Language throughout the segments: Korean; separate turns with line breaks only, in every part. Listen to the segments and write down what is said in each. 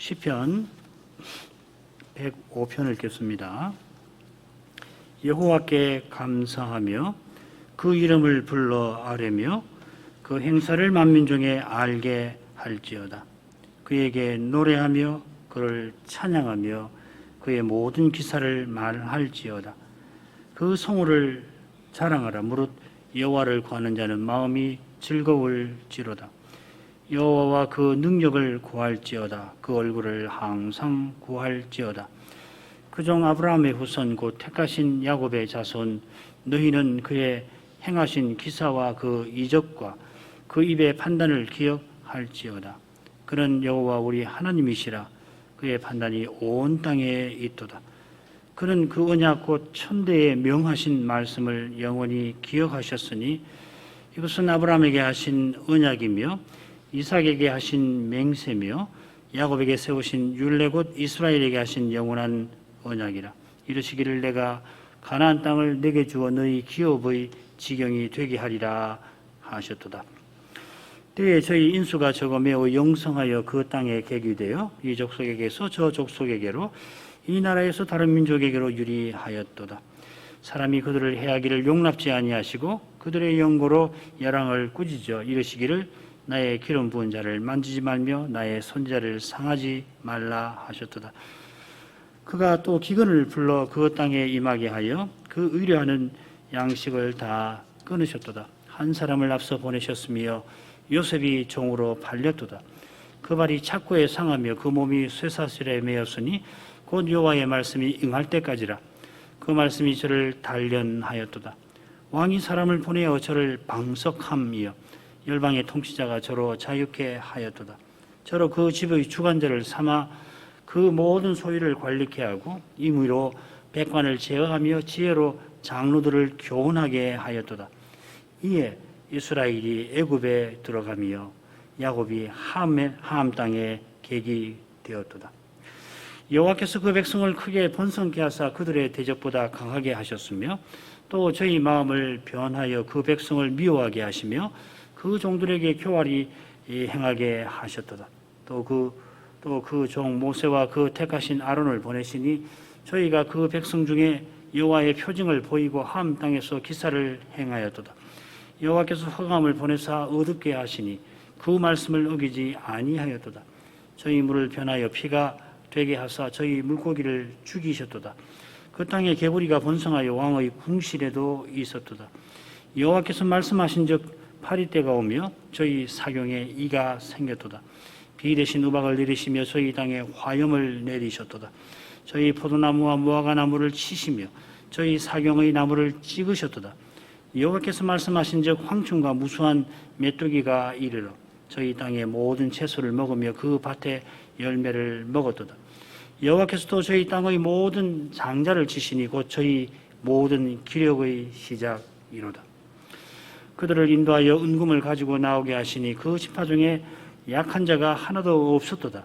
시편 105편을 읽겠습니다. 여호와께 감사하며 그 이름을 불러 아뢰며 그 행사를 만민중에 알게 할지어다. 그에게 노래하며 그를 찬양하며 그의 모든 기사를 말할지어다. 그 성호를 자랑하라. 무릇 여호와를 구하는 자는 마음이 즐거울지로다. 여호와와 그 능력을 구할지어다. 그 얼굴을 항상 구할지어다. 그종 아브라함의 후손 곧 택하신 야곱의 자손, 너희는 그의 행하신 기사와 그 이적과 그 입의 판단을 기억할지어다. 그는 여호와 우리 하나님이시라. 그의 판단이 온 땅에 있도다. 그는 그 언약 곧 천대에 명하신 말씀을 영원히 기억하셨으니 이것은 아브라함에게 하신 언약이며 이삭에게 하신 맹세며 야곱에게 세우신 율례 곧 이스라엘에게 하신 영원한 언약이라. 이르시기를 내가 가나안 땅을 내게 주어 너희 기업의 지경이 되게 하리라 하셨도다. 때에 저희 인수가 적어 매우 영성하여 그 땅에 계기되어 이 족속에게서 저 족속에게로 이 나라에서 다른 민족에게로 유리하였도다. 사람이 그들을 해하기를 용납지 아니하시고 그들의 영고로 열왕을 꾸짖어 이르시기를 나의 기름 부은 자를 만지지 말며 나의 선지자를 상하지 말라 하셨도다. 그가 또 기근을 불러 그 땅에 임하게 하여 그 의뢰하는 양식을 다 끊으셨도다. 한 사람을 앞서 보내셨으며 요셉이 종으로 팔렸도다. 그 발이 착고에 상하며 그 몸이 쇠사슬에 매였으니 곧 여호와의 말씀이 응할 때까지라. 그 말씀이 저를 단련하였도다. 왕이 사람을 보내어 저를 방석함이여 열방의 통치자가 저로 자유케 하였도다. 저로 그 집의 주관자를 삼아 그 모든 소유를 관리케 하고 임의로 백관을 제어하며 지혜로 장로들을 교훈하게 하였도다. 이에 이스라엘이 애굽에 들어가며 야곱이 하암 땅에 객이 되었도다. 여호와께서 그 백성을 크게 번성케 하사 그들의 대적보다 강하게 하셨으며 또 저희 마음을 변하여 그 백성을 미워하게 하시며 그 종들에게 교활히 행하게 하셨도다. 또 그 종 모세와 그 택하신 아론을 보내시니 저희가 그 백성 중에 여호와의 표징을 보이고 하암 땅에서 기사를 행하였도다. 여호와께서 흑암을 보내사 어둡게 하시니 그 말씀을 어기지 아니하였도다. 저희 물을 변하여 피가 되게 하사 저희 물고기를 죽이셨도다. 그 땅에 개구리가 번성하여 왕의 궁실에도 있었도다. 여호와께서 말씀하신즉 파리때가 오며 저희 사경에 이가 생겼도다. 비 대신 우박을 내리시며 저희 땅에 화염을 내리셨도다. 저희 포도나무와 무화과나무를 치시며 저희 사경의 나무를 찍으셨도다. 여호와께서 말씀하신즉 황충과 무수한 메뚜기가 이르러 저희 땅의 모든 채소를 먹으며 그 밭의 열매를 먹었도다. 여호와께서도 저희 땅의 모든 장자를 치시니 곧 저희 모든 기력의 시작이로다. 그들을 인도하여 은금을 가지고 나오게 하시니 그 지파 중에 약한 자가 하나도 없었도다.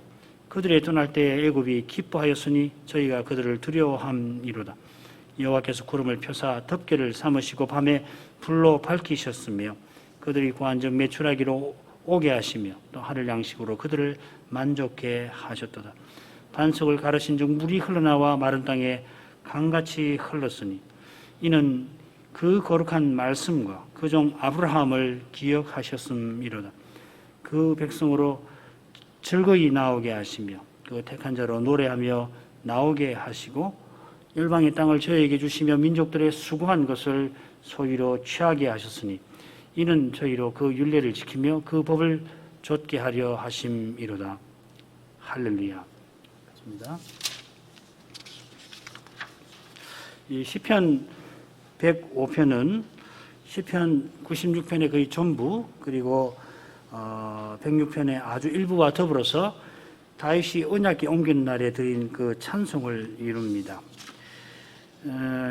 그들의 떠날 때에 애굽이 기뻐하였으니 저희가 그들을 두려워함이로다. 여호와께서 구름을 펴사 덮개를 삼으시고 밤에 불로 밝히셨으며 그들이 구한 즉 매출하기로 오게 하시며 또 하늘 양식으로 그들을 만족케 하셨도다. 반석을 가르신 즉 물이 흘러나와 마른 땅에 강같이 흘렀으니 이는 그 거룩한 말씀과 그 종 아브라함을 기억하셨음이로다. 그 백성으로 즐거이 나오게 하시며 그 택한 자로 노래하며 나오게 하시고 열방의 땅을 저희에게 주시며 민족들의 수고한 것을 소유로 취하게 하셨으니 이는 저희로 그 율례를 지키며 그 법을 좇게 하려 하심이로다. 할렐루야. 맞습니다. 이 시편 105편은 시편 96편의 거의 전부 그리고 106편의 아주 일부와 더불어서 다윗이 언약궤 옮기는 날에 드린 그 찬송을 이룹니다.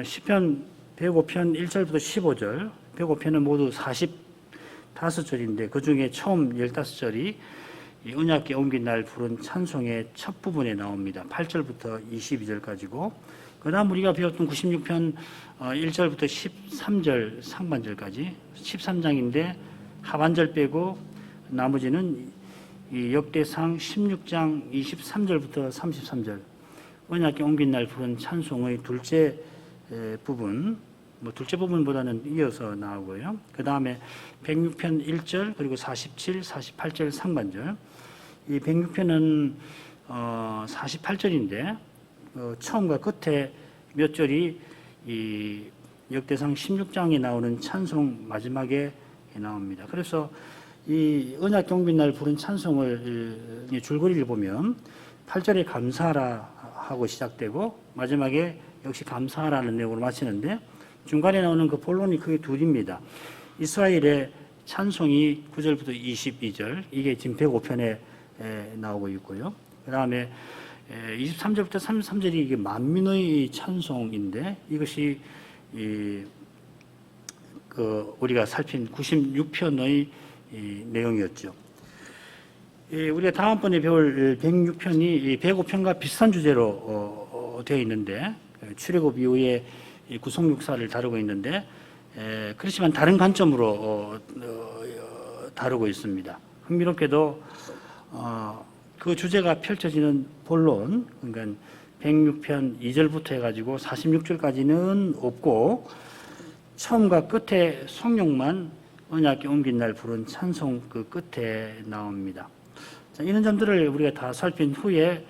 시편 105편 1절부터 15절, 105편은 모두 45절인데 그 중에 처음 15절이 언약궤 옮긴 날 부른 찬송의 첫 부분에 나옵니다. 8절부터 22절까지고 그 다음 우리가 배웠던 96편 1절부터 13절 상반절까지 13장인데 하반절 빼고 나머지는 이 역대상 16장 23절부터 33절 언약궤 옮긴 날 부른 찬송의 둘째 부분, 둘째 부분보다는 이어서 나오고요. 그 다음에 106편 1절 그리고 47, 48절 상반절. 이 106편은 48절인데 처음과 끝에 몇 절이 이 역대상 16장에 나오는 찬송 마지막에 나옵니다. 그래서 이 언약궤 옮긴 날 부른 찬송을 줄거리를 보면 8절에 감사하라 하고 시작되고 마지막에 역시 감사하라는 내용으로 마치는데 중간에 나오는 그 본론이 크게 둘입니다. 이스라엘의 찬송이 9절부터 22절, 이게 지금 105편에 나오고 있고요. 그 다음에 23절부터 33절이 이게 만민의 찬송인데 이것이 우리가 살핀 96편의 내용이었죠. 우리가 다음번에 배울 106편이 105편과 비슷한 주제로 되어 있는데 출애굽 이후에 구속 역사를 다루고 있는데 그렇지만 다른 관점으로 다루고 있습니다. 흥미롭게도 그 주제가 펼쳐지는 본론, 그러니까 106편 2절부터 해가지고 46절까지는 없고 처음과 끝에 성령만 언약궤 옮긴 날 부른 찬송 그 끝에 나옵니다. 자, 이런 점들을 우리가 다 살핀 후에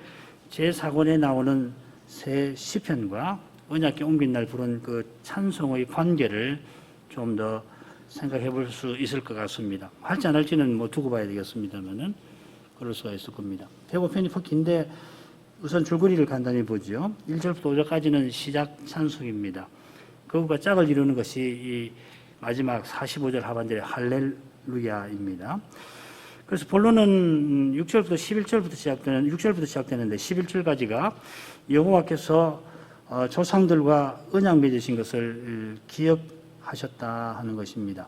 제4권에 나오는 새 시편과 언약궤 옮긴 날 부른 그 찬송의 관계를 좀 더 생각해 볼 수 있을 것 같습니다. 할지 안 할지는 두고 봐야 되겠습니다만은 그럴 수가 있을 겁니다. 105편이 퍽 긴데 우선 줄거리를 간단히 보죠. 1절부터 5절까지는 시작 찬송입니다. 그것과 짝을 이루는 것이 이 마지막 45절 하반절의 할렐루야입니다. 그래서 본론은 6절부터 11절부터 시작되는 6절부터 시작되는데 11절까지가 여호와께서 조상들과 언약 맺으신 것을 기억하셨다 하는 것입니다.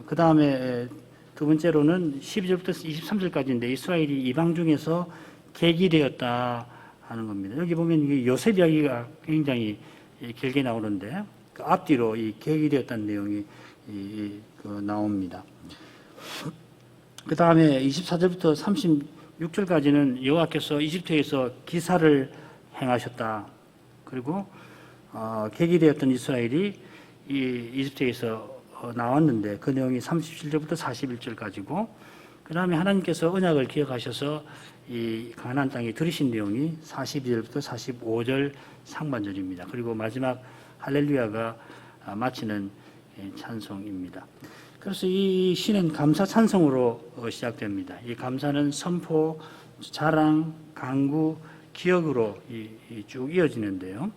그 다음에 두 번째로는 12절부터 23절까지인데 이스라엘이 이방 중에서 계기되었다 하는 겁니다. 여기 보면 이게 요셉 이야기가 굉장히 길게 나오는데 그 앞뒤로 이 계기되었다는 내용이 나옵니다. 그 다음에 24절부터 36절까지는 여호와께서 이집트에서 기사를 행하셨다. 그리고 계기되었던 이스라엘이 이 이집트에서 나왔는데 그 내용이 37절부터 41절까지고 그 다음에 하나님께서 언약을 기억하셔서 이 가나안 땅에 들이신 내용이 42절부터 45절 상반절입니다. 그리고 마지막 할렐루야가 마치는 찬송입니다. 그래서 이 시는 감사 찬송으로 시작됩니다. 이 감사는 선포, 자랑, 강구, 기억으로 쭉 이어지는데요.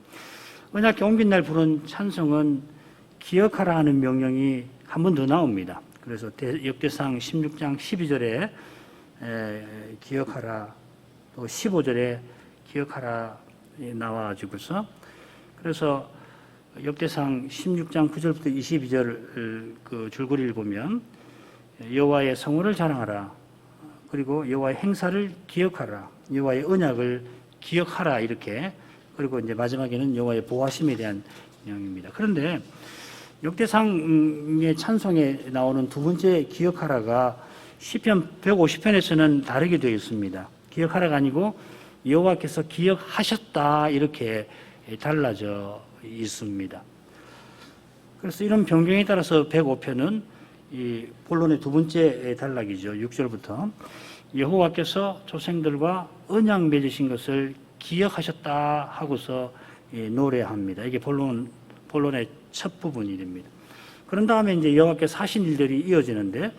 언약궤 옮긴 날 부른 찬송은 기억하라 하는 명령이 한 번 더 나옵니다. 그래서 역대상 16장 12절에 기억하라, 또 15절에 기억하라 나와가지고서 그래서 역대상 16장 9절부터 22절 그 줄거리를 보면 여호와의 성호를 자랑하라, 그리고 여호와의 행사를 기억하라, 여호와의 언약을 기억하라 이렇게, 그리고 이제 마지막에는 여호와의 보호하심에 대한 내용입니다. 그런데 역대상의 찬송에 나오는 두 번째 기억하라가 시편 150편에서는 다르게 되어 있습니다. 기억하라가 아니고 여호와께서 기억하셨다 이렇게 달라져 있습니다. 그래서 이런 변경에 따라서 105편은 이 본론의 두 번째 단락이죠. 6절부터 여호와께서 조상들과 언약 맺으신 것을 기억하셨다 하고서 노래합니다. 이게 본론의 첫 부분이 됩니다. 그런 다음에 이제 여호와께서 하신 일들이 이어지는데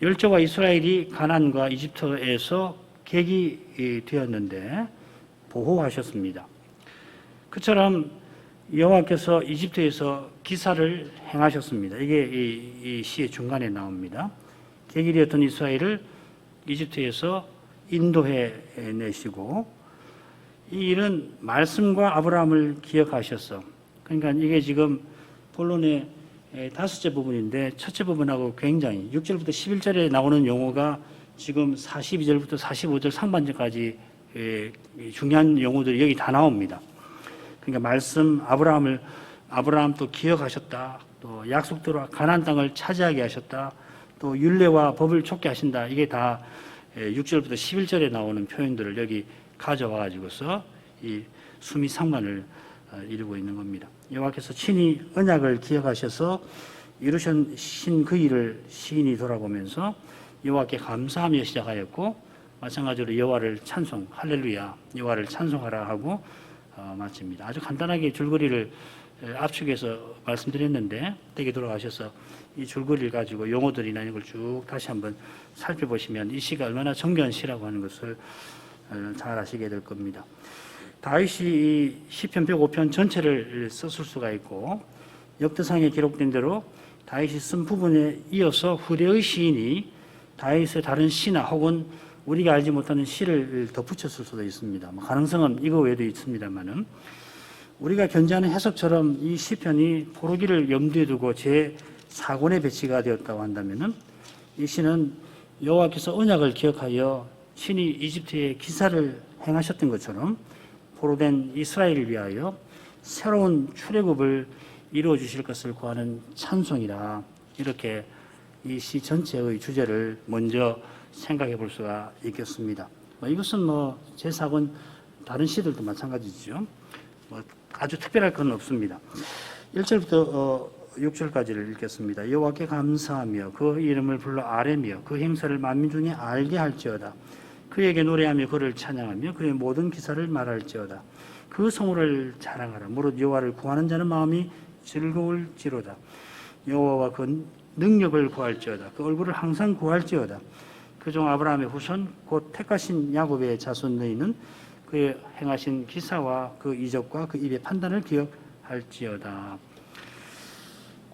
열조와 이스라엘이 가나안과 이집트에서 객이 보호하셨습니다. 그처럼 여호와께서 이집트에서 기사를 행하셨습니다. 이게 이 시의 중간에 나옵니다. 객이 되었던 이스라엘을 이집트에서 인도해 내시고 이 일은 말씀과 아브라함을 기억하셨어. 그러니까 이게 지금 본론의 다섯째 부분인데 첫째 부분하고 굉장히 6절부터 11절에 나오는 용어가 지금 42절부터 45절 상반절까지 중요한 용어들이 여기 다 나옵니다. 그러니까 말씀, 아브라함 또 기억하셨다. 또 약속대로 가나안 땅을 차지하게 하셨다. 또 율례와 법을 좇게 하신다. 이게 다 6절부터 11절에 나오는 표현들을 여기 가져와 가지고서 이 수미상관을 이루고 있는 겁니다. 여호와께서 친히 언약을 기억하셔서 이루신 그 일을 시인이 돌아보면서 여호와께 감사하며 시작하였고, 마찬가지로 여호와를 찬송, 할렐루야, 여호와를 찬송하라 하고 마칩니다. 아주 간단하게 줄거리를 압축해서 말씀드렸는데, 댁에 돌아가셔서 이 줄거리를 가지고 용어들이나 이걸 쭉 다시 한번 살펴보시면 이 시가 얼마나 정교한 시라고 하는 것을 잘 아시게 될 겁니다. 다윗이 이 시편 105편 전체를 썼을 수가 있고, 역대상에 기록된 대로 다윗이 쓴 부분에 이어서 후대의 시인이 다윗의 다른 시나 혹은 우리가 알지 못하는 시를 덧붙였을 수도 있습니다. 가능성은 이거 외에도 있습니다만은, 우리가 견지하는 해석처럼 이 시편이 포로기를 염두에 두고 제4권에 배치가 되었다고 한다면은, 이 시는 여호와께서 언약을 기억하여 친히 이집트에 기사를 행하셨던 것처럼 포로된 이스라엘을 위하여 새로운 출애굽을 이루어 주실 것을 구하는 찬송이라, 이렇게 이 시 전체의 주제를 먼저 생각해 볼 수가 있겠습니다. 이것은 제4권 다른 시들도 마찬가지죠. 아주 특별할 건 없습니다. 1절부터 6절까지를 읽겠습니다. 여호와께 감사하며 그 이름을 불러 아뢰며 그 행사를 만민 중에 알게 할지어다. 그에게 노래하며 그를 찬양하며 그의 모든 기사를 말할지어다. 그 성호를 자랑하라. 무릇 여호와를 구하는 자는 마음이 즐거울지로다. 여호와와 그 능력을 구할지어다. 그 얼굴을 항상 구할지어다. 그종 아브라함의 후손 곧 택하신 야곱의 자손 너희는 그의 행하신 기사와 그 이적과 그 입의 판단을 기억할지어다.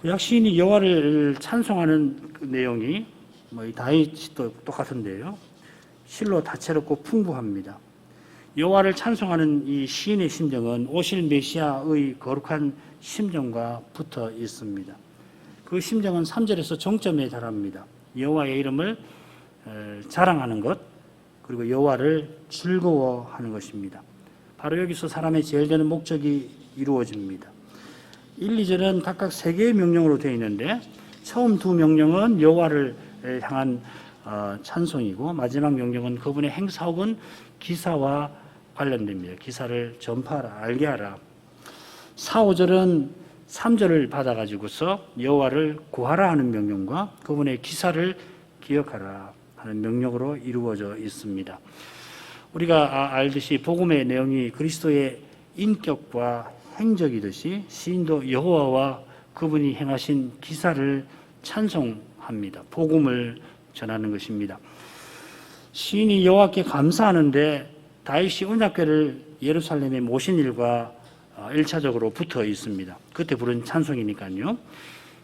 구약 시인이 여호와를 찬송하는 그 내용이 이 다윗도 똑같은데요, 실로 다채롭고 풍부합니다. 여호와를 찬송하는 이 시인의 심정은 오실 메시아의 거룩한 심정과 붙어 있습니다. 그 심정은 3절에서 정점에 달합니다. 여호와의 이름을 자랑하는 것, 그리고 여호와를 즐거워하는 것입니다. 바로 여기서 사람의 제일 되는 목적이 이루어집니다. 1, 2절은 각각 3개의 명령으로 되어 있는데, 처음 두 명령은 여호와를 향한 찬송이고, 마지막 명령은 그분의 행사 혹은 기사와 관련됩니다. 기사를 전파하라, 알게 하라. 4, 5절은 3절을 받아가지고서 여호와를 구하라 하는 명령과 그분의 기사를 기억하라 하는 명령으로 이루어져 있습니다. 우리가 알듯이 복음의 내용이 그리스도의 인격과 행적이듯이 시인도 여호와와 그분이 행하신 기사를 찬송합니다. 복음을 전하는 것입니다. 시인이 여호와께 감사하는데 다윗이 언약궤를 예루살렘에 모신 일과 1차적으로 붙어 있습니다. 그때 부른 찬송이니까요.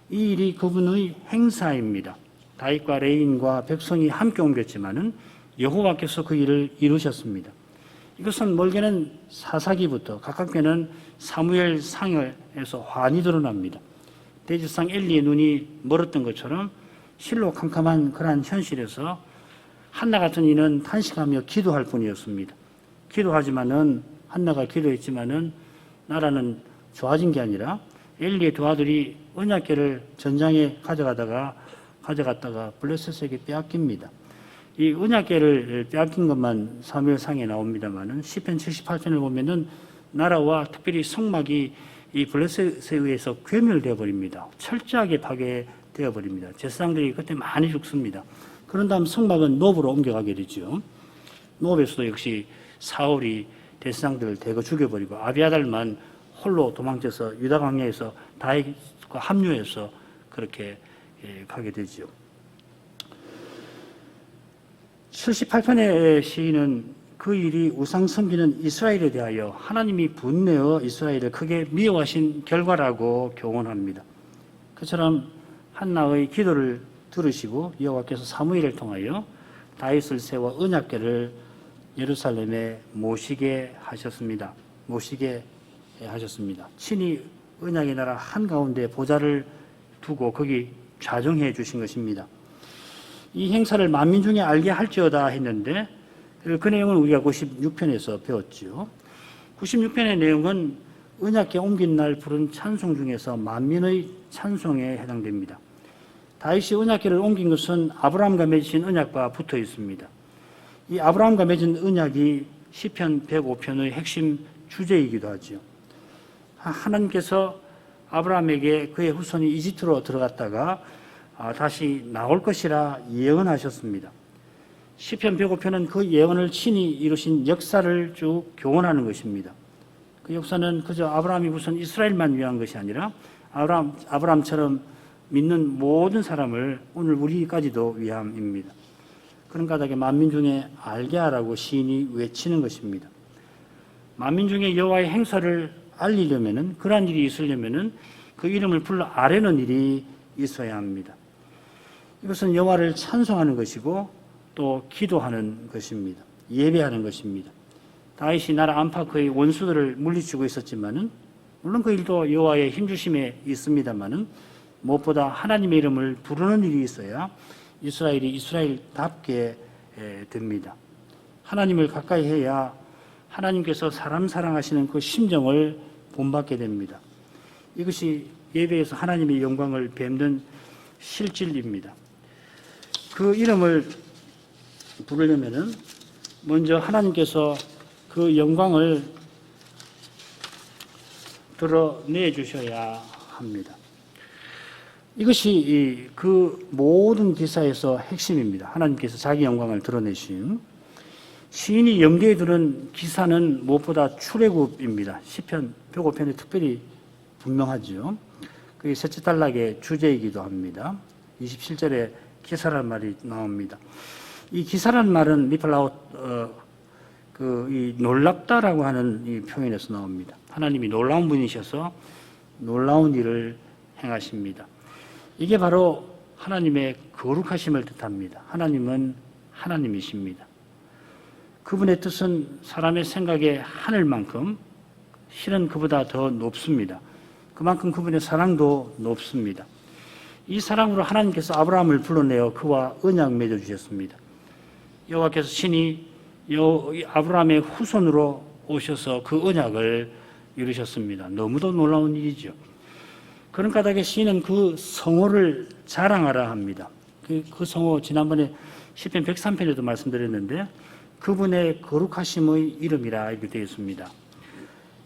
이 일이 그분의 행사입니다. 다윗과 레인과 백성이 함께 옮겼지만은 여호와께서 그 일을 이루셨습니다. 이것은 멀게는 사사기부터 가깝게는 사무엘 상에서 환히 드러납니다. 대지상 엘리의 눈이 멀었던 것처럼 실로 캄캄한 그러한 현실에서 한나 같은 이는 탄식하며 기도할 뿐이었습니다. 기도하지만은 한나가 기도했지만은 나라는 좋아진 게 아니라 엘리의 두 아들이 언약궤를 전장에 가져갔다가 블레셋에게 빼앗깁니다. 이 언약궤를 빼앗긴 것만 사무엘상에 나옵니다만은 시편 78편을 보면은 나라와 특별히 성막이 이 블레셋에 의해서 괴멸되어 버립니다. 철저하게 파괴되어 버립니다. 제사장들이 그때 많이 죽습니다. 그런 다음 성막은 노브로 옮겨가게 되죠. 노브에서도 역시 사울이 대사장들을 대거 죽여버리고 아비아달만 홀로 도망쳐서 유다 광야에서 다윗과 합류해서 그렇게 가게 되죠. 78편의 시인은 그 일이 우상 섬기는 이스라엘에 대하여 하나님이 분내어 이스라엘을 크게 미워하신 결과라고 교훈합니다. 그처럼 한나의 기도를 들으시고 여호와께서 사무엘을 통하여 다윗을 세워 언약궤를 예루살렘에 모시게 하셨습니다. 친히 언약의 나라 한가운데 보좌를 두고 거기 좌정해 주신 것입니다. 이 행사를 만민 중에 알게 할지어다 했는데 그 내용은 우리가 96편에서 배웠죠. 96편의 내용은 언약궤 옮긴 날 부른 찬송 중에서 만민의 찬송에 해당됩니다. 다윗이 언약궤를 옮긴 것은 아브라함과 맺으신 언약과 붙어 있습니다. 이 아브라함과 맺은 언약이 시편 105편의 핵심 주제이기도 하죠. 하나님께서 아브라함에게 그의 후손이 이집트로 들어갔다가 다시 나올 것이라 예언하셨습니다. 시편 105편은 그 예언을 친히 이루신 역사를 쭉 교훈하는 것입니다. 그 역사는 그저 아브라함이 후손 이스라엘만 위한 것이 아니라 아브라함처럼 믿는 모든 사람을 오늘 우리까지도 위함입니다. 그런 까닭에 만민 중에 알게 하라고 시인이 외치는 것입니다. 만민 중에 여호와의 행사를 알리려면은, 그러한 일이 있으려면은 그 이름을 불러 아뢰는 일이 있어야 합니다. 이것은 여호와를 찬송하는 것이고 또 기도하는 것입니다. 예배하는 것입니다. 다윗이 나라 안팎의 원수들을 물리치고 있었지만은, 물론 그 일도 여호와의 힘주심에 있습니다만은, 무엇보다 하나님의 이름을 부르는 일이 있어야 이스라엘이 이스라엘답게 됩니다. 하나님을 가까이 해야 하나님께서 사람 사랑하시는 그 심정을 본받게 됩니다. 이것이 예배에서 하나님의 영광을 뵙는 실질입니다. 그 이름을 부르려면은 먼저 하나님께서 그 영광을 드러내 주셔야 합니다. 이것이 그 모든 기사에서 핵심입니다. 하나님께서 자기 영광을 드러내신, 시인이 염두에 두는 기사는 무엇보다 출애굽입니다. 시편 105편에 특별히 분명하죠. 그게 셋째 단락의 주제이기도 합니다. 27절에 기사라는 말이 나옵니다. 이 기사라는 말은 미팔라웃 이 놀랍다라고 하는 이 표현에서 나옵니다. 하나님이 놀라운 분이셔서 놀라운 일을 행하십니다. 이게 바로 하나님의 거룩하심을 뜻합니다. 하나님은 하나님이십니다. 그분의 뜻은 사람의 생각의 하늘만큼, 실은 그보다 더 높습니다. 그만큼 그분의 사랑도 높습니다. 이 사랑으로 하나님께서 아브라함을 불러내어 그와 언약 맺어주셨습니다. 여호와께서 친히 아브라함의 후손으로 오셔서 그 언약을 이루셨습니다. 너무도 놀라운 일이죠. 그런 까닭에 시인은 그 성호를 자랑하라 합니다. 그 성호 지난번에 시편 103편에도 말씀드렸는데, 그분의 거룩하심의 이름이라 이렇게 되어 있습니다.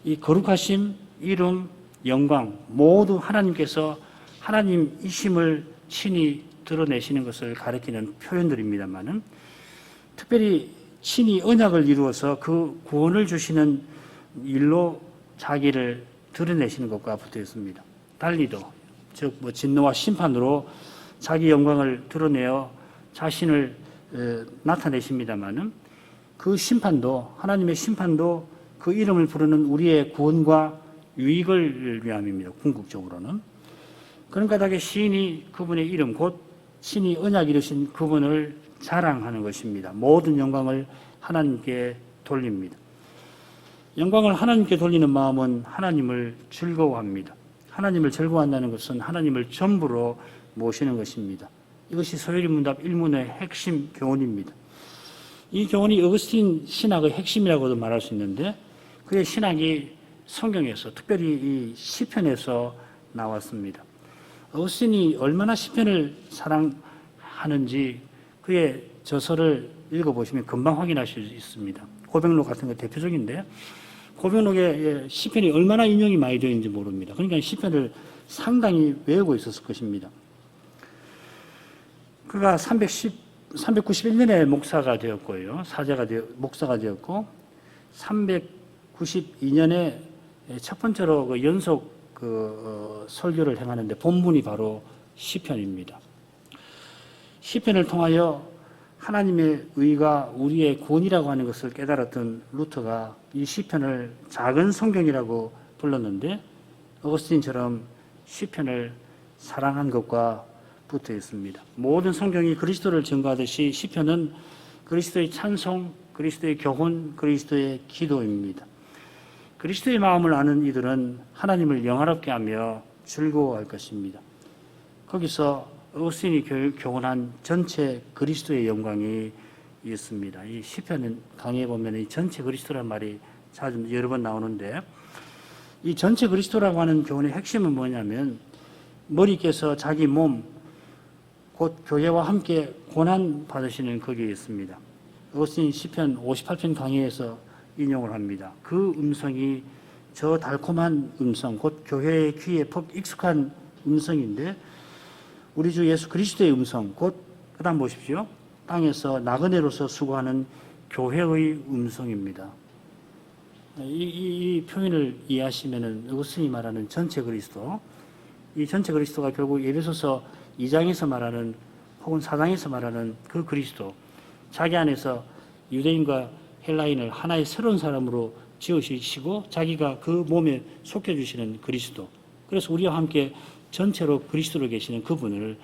이 거룩하심, 이름, 영광 모두 하나님께서 하나님이심을 친히 드러내시는 것을 가리키는 표현들입니다만은, 특별히 친히 언약을 이루어서 그 구원을 주시는 일로 자기를 드러내시는 것과 붙어 있습니다. 달리도, 즉 진노와 심판으로 자기 영광을 드러내어 자신을 나타내십니다마는, 그 심판도, 하나님의 심판도 그 이름을 부르는 우리의 구원과 유익을 위함입니다. 궁극적으로는. 그런 까닭에 시인이 그분의 이름, 곧 친히 언약 이루신 그분을 자랑하는 것입니다. 모든 영광을 하나님께 돌립니다. 영광을 하나님께 돌리는 마음은 하나님을 즐거워합니다. 하나님을 즐거워한다는 것은 하나님을 전부로 모시는 것입니다. 이것이 소요리 문답 1문의 핵심 교훈입니다. 이 교훈이 어거스틴 신학의 핵심이라고도 말할 수 있는데, 그의 신학이 성경에서, 특별히 이 시편에서 나왔습니다. 어거스틴이 얼마나 시편을 사랑하는지 그의 저서를 읽어보시면 금방 확인하실 수 있습니다. 고백록 같은 거 대표적인데, 고백록에 시편이 얼마나 인용이 많이 되어 있는지 모릅니다. 그러니까 시편을 상당히 외우고 있었을 것입니다. 그가 391년에 목사가 되었고요. 목사가 되었고, 392년에 첫 번째로 그 연속 설교를 행하는데 본문이 바로 시편입니다. 시편을 통하여 하나님의 의가 우리의 구원이라고 하는 것을 깨달았던 루터가 이 시편을 작은 성경이라고 불렀는데, 어거스틴처럼 시편을 사랑한 것과 붙어 있습니다. 모든 성경이 그리스도를 증거하듯이 시편은 그리스도의 찬송, 그리스도의 교훈, 그리스도의 기도입니다. 그리스도의 마음을 아는 이들은 하나님을 영화롭게 하며 즐거워할 것입니다. 거기서 어거스틴이 교훈한 전체 그리스도의 영광이 있습니다. 이 시편 강의에 보면 이 전체 그리스도란 말이 자주 여러 번 나오는데, 이 전체 그리스도라고 하는 교훈의 핵심은 뭐냐면, 머리께서 자기 몸, 곧 교회와 함께 고난 받으시는 거기에 있습니다. 어거스틴 시편 58편 강의에서 인용을 합니다. 그 음성이 저 달콤한 음성, 곧 교회의 귀에 퍽 익숙한 음성인데 우리 주 예수 그리스도의 음성, 곧 그다음 보십시오. 땅에서 나그네로서 수고하는 교회의 음성입니다. 이 표현을 이해하시면은 어거스틴이 말하는 전체 그리스도, 이 전체 그리스도가 결국 에베소서 2장에서 말하는 혹은 4장에서 말하는 그 그리스도, 자기 안에서 유대인과 헬라인을 하나의 새로운 사람으로 지으시고 자기가 그 몸에 속해주시는 그리스도, 그래서 우리와 함께 전체로 그리스도로 계시는 그분을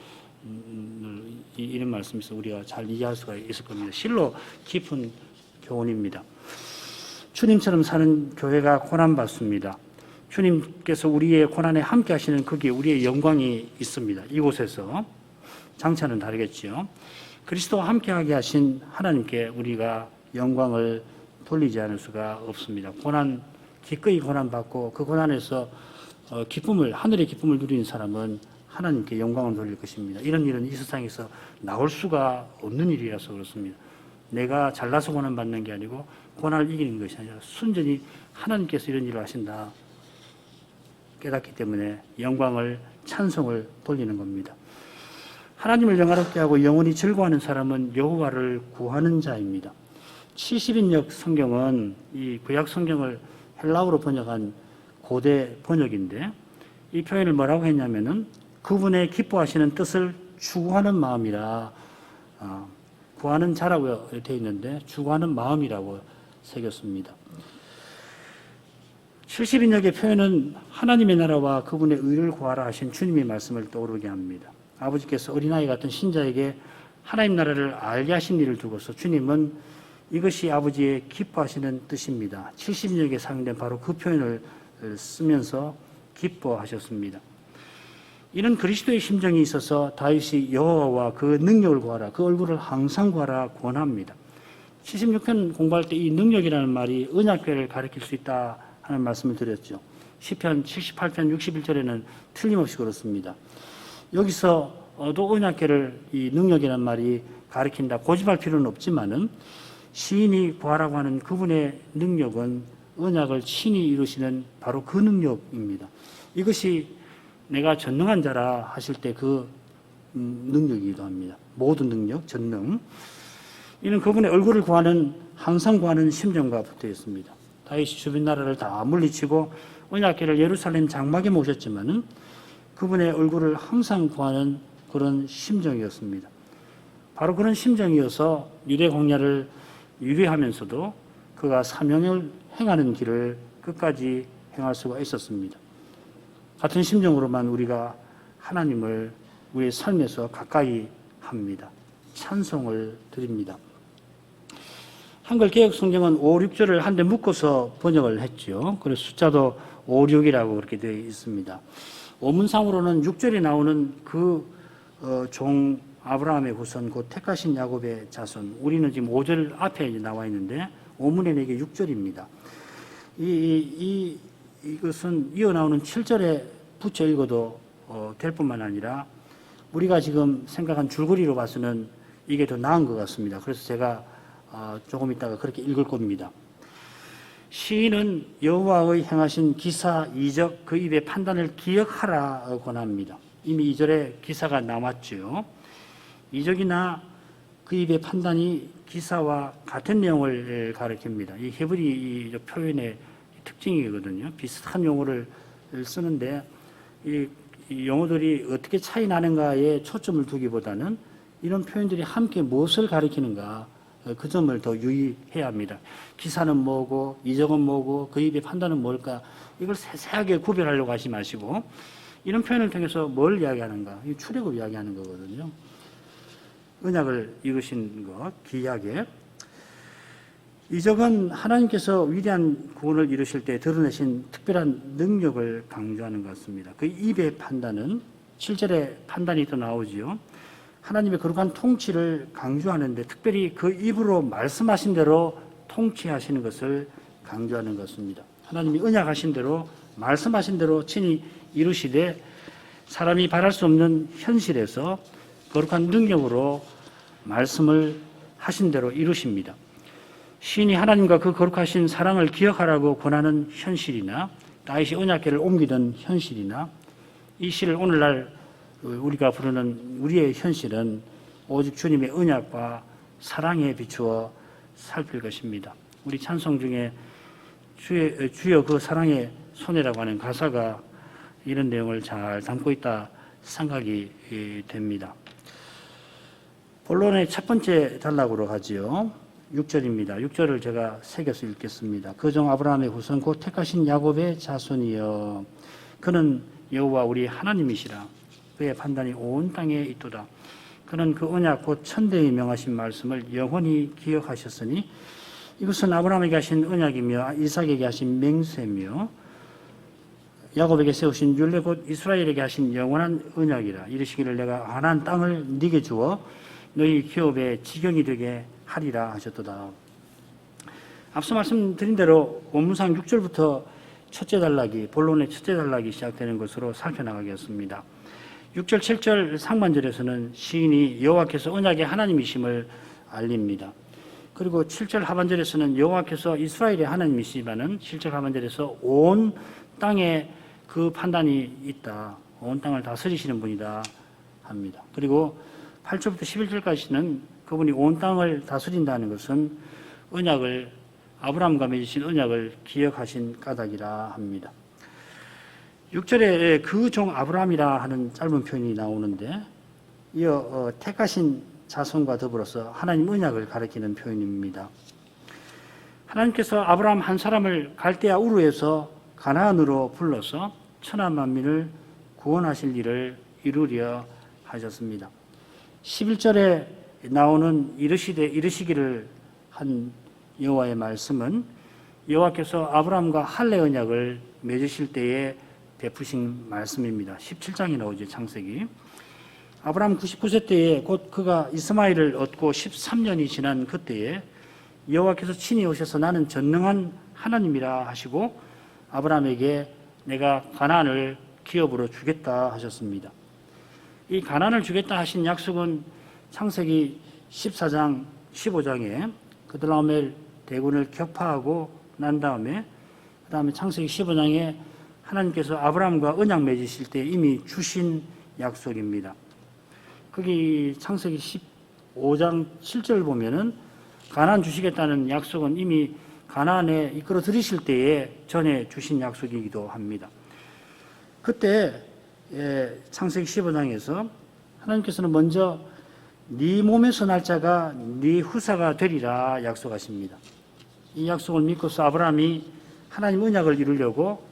이런 말씀에서 우리가 잘 이해할 수가 있을 겁니다. 실로 깊은 교훈입니다. 주님처럼 사는 교회가 고난받습니다. 주님께서 우리의 고난에 함께 하시는 거기에 우리의 영광이 있습니다. 이곳에서 장차는 다르겠지요. 그리스도와 함께하게 하신 하나님께 우리가 영광을 돌리지 않을 수가 없습니다. 기꺼이 고난받고 그 고난에서 하늘의 기쁨을 누리는 사람은 하나님께 영광을 돌릴 것입니다. 이런 일은 이 세상에서 나올 수가 없는 일이라서 그렇습니다. 내가 잘나서 고난받는 게 아니고 고난을 이기는 것이 아니라 순전히 하나님께서 이런 일을 하신다 깨닫기 때문에 영광을, 찬송을 돌리는 겁니다. 하나님을 영화롭게 하고 영원히 즐거워하는 사람은 여호와를 구하는 자입니다. 70인역 성경은 이 구약 성경을 헬라어로 번역한 고대 번역인데 이 표현을 뭐라고 했냐면은 그분의 기뻐하시는 뜻을 추구하는 마음이라, 구하는 자라고 되어 있는데 추구하는 마음이라고 새겼습니다. 70인역의 표현은 하나님의 나라와 그분의 의를 구하라 하신 주님의 말씀을 떠오르게 합니다. 아버지께서 어린아이 같은 신자에게 하나님 나라를 알게 하신 일을 두고서 주님은 이것이 아버지의 기뻐하시는 뜻입니다. 70인역에 사용된 바로 그 표현을 쓰면서 기뻐하셨습니다. 이런 그리스도의 심정이 있어서 다윗이 여호와와 그 능력을 구하라, 그 얼굴을 항상 구하라 권합니다. 76편 공부할 때 이 능력이라는 말이 언약궤를 가리킬 수 있다 하는 말씀을 드렸죠. 시편 78편 61절에는 틀림없이 그렇습니다. 여기서도 언약궤를 이 능력이라는 말이 가리킨다 고집할 필요는 없지만은 시인이 구하라고 하는 그분의 능력은 언약을 친히 이루시는 바로 그 능력입니다. 이것이 내가 전능한 자라 하실 때 그 능력이기도 합니다. 모든 능력, 전능. 이는 그분의 얼굴을 구하는, 항상 구하는 심정과 붙어 있습니다. 다윗이 주변 나라를 다 물리치고 언약궤를 예루살렘 장막에 모셨지만은 그분의 얼굴을 항상 구하는 그런 심정이었습니다. 바로 그런 심정이어서 유대 공야를 유리하면서도 그가 사명을 행하는 길을 끝까지 행할 수가 있었습니다. 같은 심정으로만 우리가 하나님을 우리의 삶에서 가까이 합니다. 찬송을 드립니다. 한글 개역 성경은 5, 6절을 한데 묶어서 번역을 했죠. 그래서 숫자도 5, 6이라고 그렇게 되어 있습니다. 원문상으로는 6절에 나오는 종 아브라함의 후손, 곧 택하신 야곱의 자손. 우리는 지금 5절 앞에 나와 있는데 원문에는 이게 6절입니다. 이것은 이어나오는 7절에 붙여 읽어도 될 뿐만 아니라 우리가 지금 생각한 줄거리로 봐서는 이게 더 나은 것 같습니다. 그래서 제가 조금 있다가 그렇게 읽을 겁니다. 시인은 여호와의 행하신 기사, 이적, 그 입의 판단을 기억하라 권합니다. 이미 2절에 기사가 남았죠. 이적이나 그 입의 판단이 기사와 같은 내용을 가리킵니다. 이 히브리 표현의 특징이거든요. 비슷한 용어를 쓰는데 이 용어들이 어떻게 차이 나는가에 초점을 두기보다는 이런 표현들이 함께 무엇을 가리키는가 그 점을 더 유의해야 합니다. 기사는 뭐고 이적은 뭐고 그 입의 판단은 뭘까, 이걸 세세하게 구별하려고 하지 마시고 이런 표현을 통해서 뭘 이야기하는가, 이 출애굽 이야기하는 거거든요. 언약을 이루신 것, 기약에. 이적은 하나님께서 위대한 구원을 이루실 때 드러내신 특별한 능력을 강조하는 것 같습니다. 그 입의 판단은 7절에 판단이 또 나오지요. 하나님의 거룩한 통치를 강조하는데 특별히 그 입으로 말씀하신 대로 통치하시는 것을 강조하는 것입니다. 하나님이 언약하신 대로 말씀하신 대로 친히 이루시되 사람이 바랄 수 없는 현실에서 거룩한 능력으로 말씀을 하신 대로 이루십니다. 시인이 하나님과 그 거룩하신 사랑을 기억하라고 권하는 현실이나 다윗이 언약궤를 옮기던 현실이나 이 시를 오늘날 우리가 부르는 우리의 현실은 오직 주님의 언약과 사랑에 비추어 살필 것입니다. 우리 찬송 중에 주여 그 사랑의 손이라고 하는 가사가 이런 내용을 잘 담고 있다 생각이 됩니다. 본론의 첫 번째 단락으로 가지요. 6절입니다. 6절을 제가 새겨서 읽겠습니다. 그 종 아브라함의 후손 곧 택하신 야곱의 자손이여 그는 여호와 우리 하나님이시라. 그의 판단이 온 땅에 있도다. 그는 그 언약 곧 천대에 명하신 말씀을 영원히 기억하셨으니 이것은 아브라함에게 하신 언약이며 이삭에게 하신 맹세며 야곱에게 세우신 율례 곧 이스라엘에게 하신 영원한 언약이라. 이르시기를 내가 가나안 땅을 네게 주어 너희 기업의 지경이 되게 하리라 하셨도다. 앞서 말씀드린 대로 원문상 6절부터 첫째 단락이 본론의 첫째 단락이 시작되는 것으로 살펴나가겠습니다. 6절, 7절 상반절에서는 시인이 여호와께서 언약의 하나님이심을 알립니다. 그리고 7절 하반절에서는 여호와께서 이스라엘의 하나님이시지만은 7절 하반절에서 온 땅에 그 판단이 있다. 온 땅을 다스리시는 분이다 합니다. 그리고 8절부터 11절까지는 그분이 온 땅을 다스린다는 것은 언약을 아브라함과 맺으신 언약을 기억하신 까닭이라 합니다. 6절에 그 종 아브라함이라 하는 짧은 표현이 나오는데 이어 택하신 자손과 더불어서 하나님 언약을 가리키는 표현입니다. 하나님께서 아브라함 한 사람을 갈대아 우르에서 가나안으로 불러서 천하 만민을 구원하실 일을 이루려 하셨습니다. 11절에 나오는 이르시기를 한 여호와의 말씀은 여호와께서 아브라함과 할례 언약을 맺으실 때에 베푸신 말씀입니다. 17장에 나오죠. 창세기. 아브라함 99세 때에 곧 그가 이스마엘을 얻고 13년이 지난 그때에 여호와께서 친히 오셔서 나는 전능한 하나님이라 하시고 아브라함에게 내가 가나안을 기업으로 주겠다 하셨습니다. 이 가나안을 주겠다 하신 약속은 창세기 14장 15장에 그드라오멜 대군을 격파하고 난 다음에 그 다음에 창세기 15장에 하나님께서 아브라함과 언약 맺으실 때 이미 주신 약속입니다. 거기 창세기 15장 7절 보면은 가나안 주시겠다는 약속은 이미 가나안에 이끌어 들이실 때에 전에 주신 약속이기도 합니다. 그때 창세기 15장에서 하나님께서는 먼저 네 몸에서 날 자가 네 후사가 되리라 약속하십니다. 이 약속을 믿고서 아브라함이 하나님 언약을 이루려고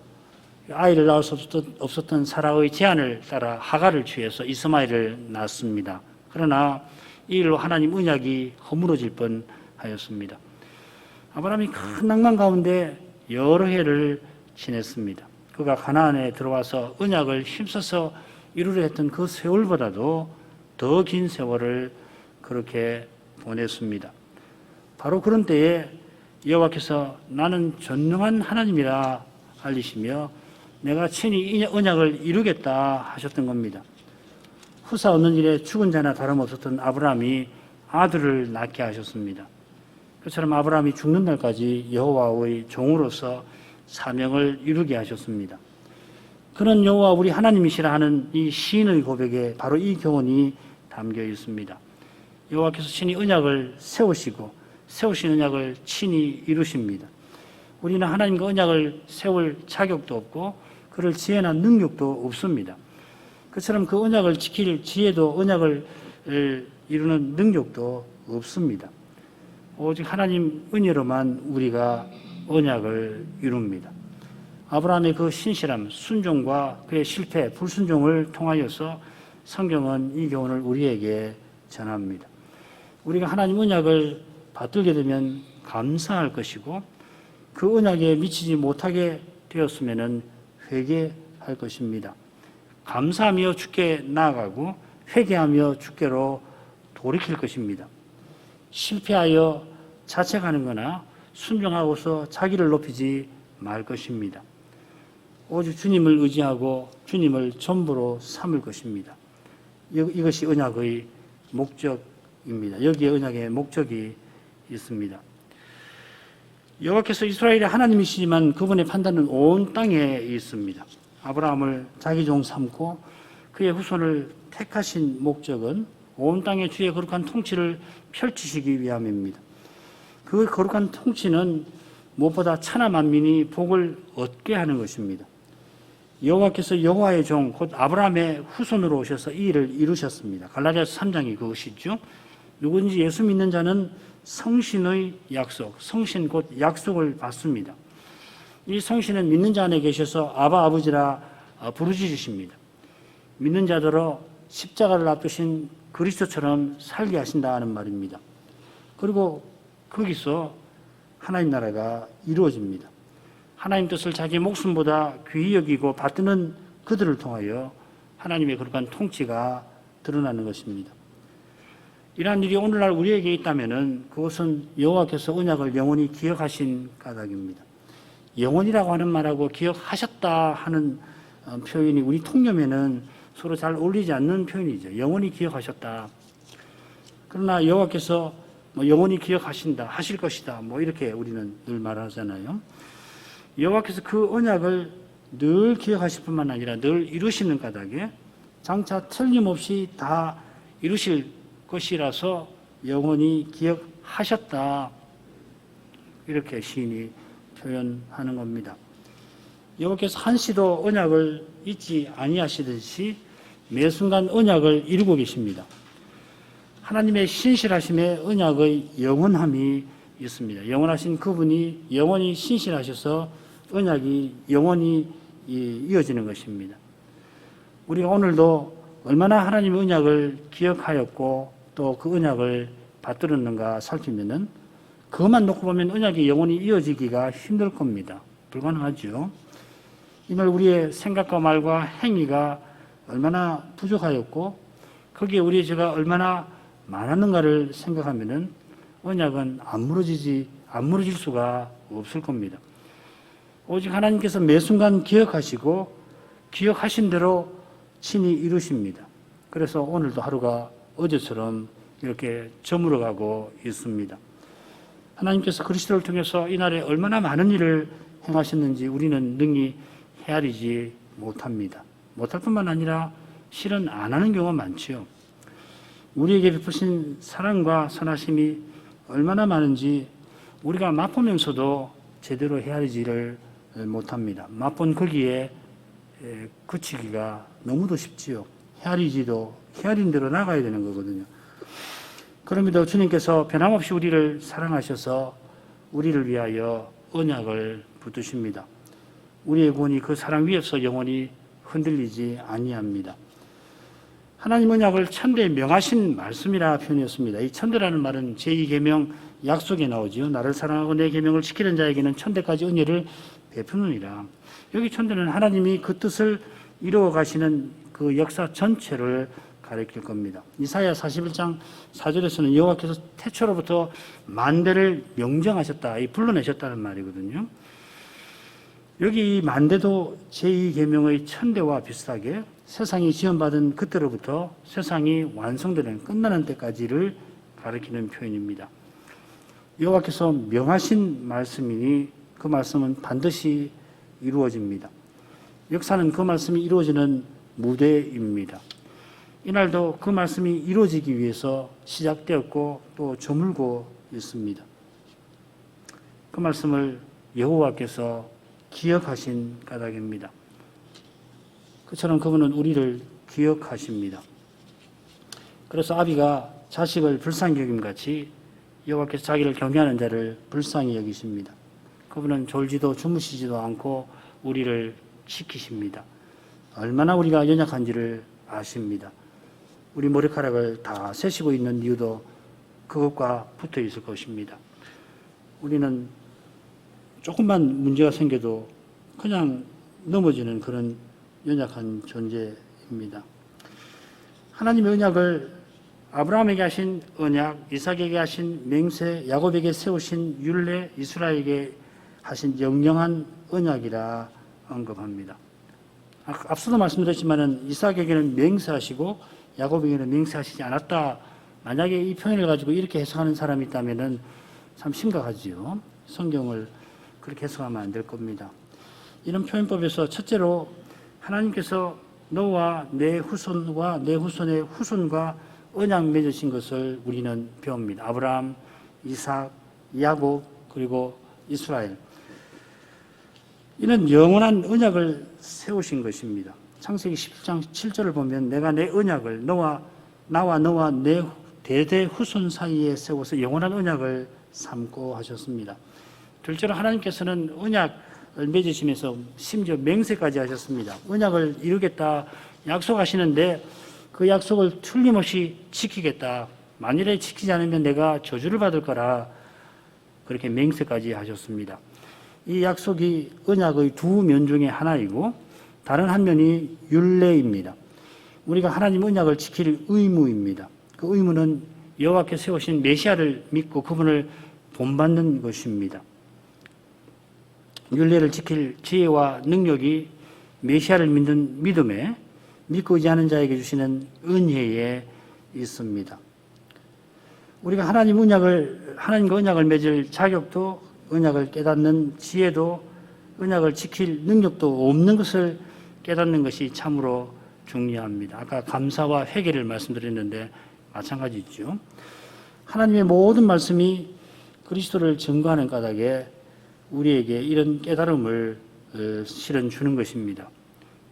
아이를 낳을 수 없었던 사라의 제안을 따라 하갈을 취해서 이스마엘을 낳습니다. 그러나 이 일로 하나님 언약이 허물어질 뻔하였습니다. 아브라함이 큰 낭만 가운데 여러 해를 지냈습니다. 그가 가나안에 들어와서 언약을 힘써서 이루려 했던 그 세월보다도 더 긴 세월을 그렇게 보냈습니다. 바로 그런 때에 여호와께서 나는 전능한 하나님이라 알리시며 내가 친히 이 언약을 이루겠다 하셨던 겁니다. 후사 얻는 일에 죽은 자나 다름없었던 아브라함이 아들을 낳게 하셨습니다. 그처럼 아브라함이 죽는 날까지 여호와의 종으로서 사명을 이루게 하셨습니다. 그는 여호와 우리 하나님이시라 하는 이 시인의 고백에 바로 이 교훈이 담겨 있습니다. 여호와께서 친히 언약을 세우시고 세우신 언약을 친히 이루십니다. 우리는 하나님과 언약을 세울 자격도 없고 그를 지혜나 능력도 없습니다. 그처럼 그 언약을 지킬 지혜도 언약을 이루는 능력도 없습니다. 오직 하나님 은혜로만 우리가 언약을 이룹니다. 아브라함의 그 신실함, 순종과 그의 실패, 불순종을 통하여서 성경은 이 교훈을 우리에게 전합니다. 우리가 하나님 언약을 받들게 되면 감사할 것이고 그 언약에 미치지 못하게 되었으면 회개할 것입니다. 감사하며 주께 나아가고 회개하며 주께로 돌이킬 것입니다. 실패하여 자책하는 거나 순종하고서 자기를 높이지 말 것입니다. 오직 주님을 의지하고 주님을 전부로 삼을 것입니다. 이것이 언약의 목적입니다. 여기에 언약의 목적이 있습니다. 여호와께서 이스라엘의 하나님이시지만 그분의 판단은 온 땅에 있습니다. 아브라함을 자기 종 삼고 그의 후손을 택하신 목적은 온 땅에 주의 거룩한 통치를 펼치시기 위함입니다. 그 거룩한 통치는 무엇보다 천하 만민이 복을 얻게 하는 것입니다. 여호와께서 여호와의 종 곧 아브라함의 후손으로 오셔서 이 일을 이루셨습니다. 갈라디아서 3장이 그것이죠. 누구든지 예수 믿는 자는 성신의 약속, 성신 곧 약속을 받습니다. 이 성신은 믿는 자 안에 계셔서 아바 아버지라 부르짖으십니다. 믿는 자들로 십자가를 앞두신 그리스도처럼 살게 하신다 하는 말입니다. 그리고 거기서 하나님 나라가 이루어집니다. 하나님 뜻을 자기 목숨보다 귀히 여기고 받드는 그들을 통하여 하나님의 거룩한 통치가 드러나는 것입니다. 이러한 일이 오늘날 우리에게 있다면 그것은 여호와께서 언약을 영원히 기억하신 까닭입니다. 영원이라고 하는 말하고 기억하셨다 하는 표현이 우리 통념에는 서로 잘 어울리지 않는 표현이죠. 영원히 기억하셨다. 그러나 여호와께서 영원히 기억하신다, 하실 것이다, 이렇게 우리는 늘 말하잖아요. 여호와께서 그 언약을 늘 기억하실 뿐만 아니라 늘 이루시는 까닭에 장차 틀림없이 다 이루실 것이라서 영원히 기억하셨다. 이렇게 시인이 표현하는 겁니다. 여호와께서 한시도 언약을 잊지 아니하시듯이 매 순간 언약을 이루고 계십니다. 하나님의 신실하심에 언약의 영원함이 있습니다. 영원하신 그분이 영원히 신실하셔서 언약이 영원히 이어지는 것입니다. 우리가 오늘도 얼마나 하나님의 언약을 기억하였고 또 그 언약을 받들었는가 살피면은 그것만 놓고 보면 언약이 영원히 이어지기가 힘들 겁니다. 불가능하죠. 이날 우리의 생각과 말과 행위가 얼마나 부족하였고 거기에 우리의 죄가 얼마나 많았는가를 생각하면은 언약은 안 무너질 수가 없을 겁니다. 오직 하나님께서 매 순간 기억하시고 기억하신 대로 친히 이루십니다. 그래서 오늘도 하루가 어제처럼 이렇게 저물어가고 있습니다. 하나님께서 그리스도를 통해서 이날에 얼마나 많은 일을 행하셨는지 우리는 능히 헤아리지 못합니다. 못할 뿐만 아니라 실은 안 하는 경우가 많지요. 우리에게 베푸신 사랑과 선하심이 얼마나 많은지 우리가 맛보면서도 제대로 헤아리지를 못합니다. 맛본 거기에 그치기가 너무도 쉽지요. 헤아린 대로 나가야 되는 거거든요. 그럼에도 주님께서 변함없이 우리를 사랑하셔서 우리를 위하여 언약을 붙드십니다. 우리의 구원이 그 사랑 위에서 영원히 흔들리지 아니합니다. 하나님 언약을 천대에 명하신 말씀이라 표현했습니다. 이 천대라는 말은 제2계명 약속에 나오지요. 나를 사랑하고 내 계명을 지키는 자에게는 천대까지 은혜를 베푸느니라. 여기 천대는 하나님이 그 뜻을 이루어 가시는 그 역사 전체를 가리킬 겁니다. 이사야 41장 4절에서는 여호와께서 태초로부터 만대를 명정하셨다, 불러내셨다는 말이거든요. 여기 이 만대도 제2계명의 천대와 비슷하게 세상이 지원받은 그때로부터 세상이 완성되는 끝나는 때까지를 가리키는 표현입니다. 여호와께서 명하신 말씀이니 그 말씀은 반드시 이루어집니다. 역사는 그 말씀이 이루어지는 무대입니다. 이날도 그 말씀이 이루어지기 위해서 시작되었고 또 저물고 있습니다. 그 말씀을 여호와께서 기억하신 까닭입니다. 그처럼 그분은 우리를 기억하십니다. 그래서 아비가 자식을 불쌍히 여김같이 여호와께서 자기를 경외하는 자를 불쌍히 여기십니다. 그분은 졸지도 주무시지도 않고 우리를 지키십니다. 얼마나 우리가 연약한지를 아십니다. 우리 머리카락을 다 세시고 있는 이유도 그것과 붙어 있을 것입니다. 우리는 조금만 문제가 생겨도 그냥 넘어지는 그런 연약한 존재입니다. 하나님의 언약을 아브라함에게 하신 언약, 이삭에게 하신 맹세, 야곱에게 세우신 율례, 이스라엘에게 하신 영영한 언약이라 언급합니다. 앞서도 말씀드렸지만 이삭에게는 맹세하시고 야곱에게는 맹세하시지 않았다. 만약에 이 표현을 가지고 이렇게 해석하는 사람이 있다면 참 심각하지요. 성경을 그렇게 해석하면 안 될 겁니다. 이런 표현법에서 첫째로 하나님께서 너와 내 후손과 내 후손의 후손과 언약 맺으신 것을 우리는 배웁니다. 아브라함, 이삭, 야곱 그리고 이스라엘. 이는 영원한 언약을 세우신 것입니다. 창세기 17장 7절을 보면 내가 내 언약을 나와 너와 내 대대 후손 사이에 세워서 영원한 언약을 삼고 하셨습니다. 둘째로 하나님께서는 언약을 맺으시면서 심지어 맹세까지 하셨습니다. 언약을 이루겠다 약속하시는데 그 약속을 틀림없이 지키겠다. 만일에 지키지 않으면 내가 저주를 받을 거라 그렇게 맹세까지 하셨습니다. 이 약속이 언약의 두 면 중에 하나이고 다른 한 면이 율례입니다. 우리가 하나님 언약을 지킬 의무입니다. 그 의무는 여호와께 세우신 메시아를 믿고 그분을 본받는 것입니다. 율례를 지킬 지혜와 능력이 메시아를 믿는 믿음에 믿고 의지하는 자에게 주시는 은혜에 있습니다. 우리가 하나님과 언약을 맺을 자격도 언약을 깨닫는 지혜도 언약을 지킬 능력도 없는 것을 깨닫는 것이 참으로 중요합니다. 아까 감사와 회개를 말씀드렸는데 마찬가지죠. 하나님의 모든 말씀이 그리스도를 증거하는 까닭에 우리에게 이런 깨달음을 실은 주는 것입니다.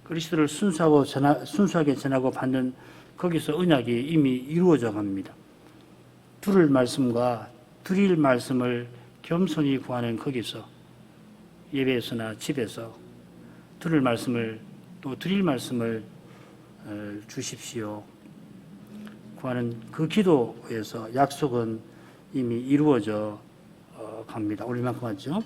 그리스도를 순수하게 전하고 받는 거기서 언약이 이미 이루어져 갑니다. 들을 말씀과 드릴 말씀을 겸손히 구하는 거기서 예배에서나 집에서 들을 말씀을 또 드릴 말씀을 주십시오 구하는 그 기도에서 약속은 이미 이루어져 갑니다. 올리만큼 하죠.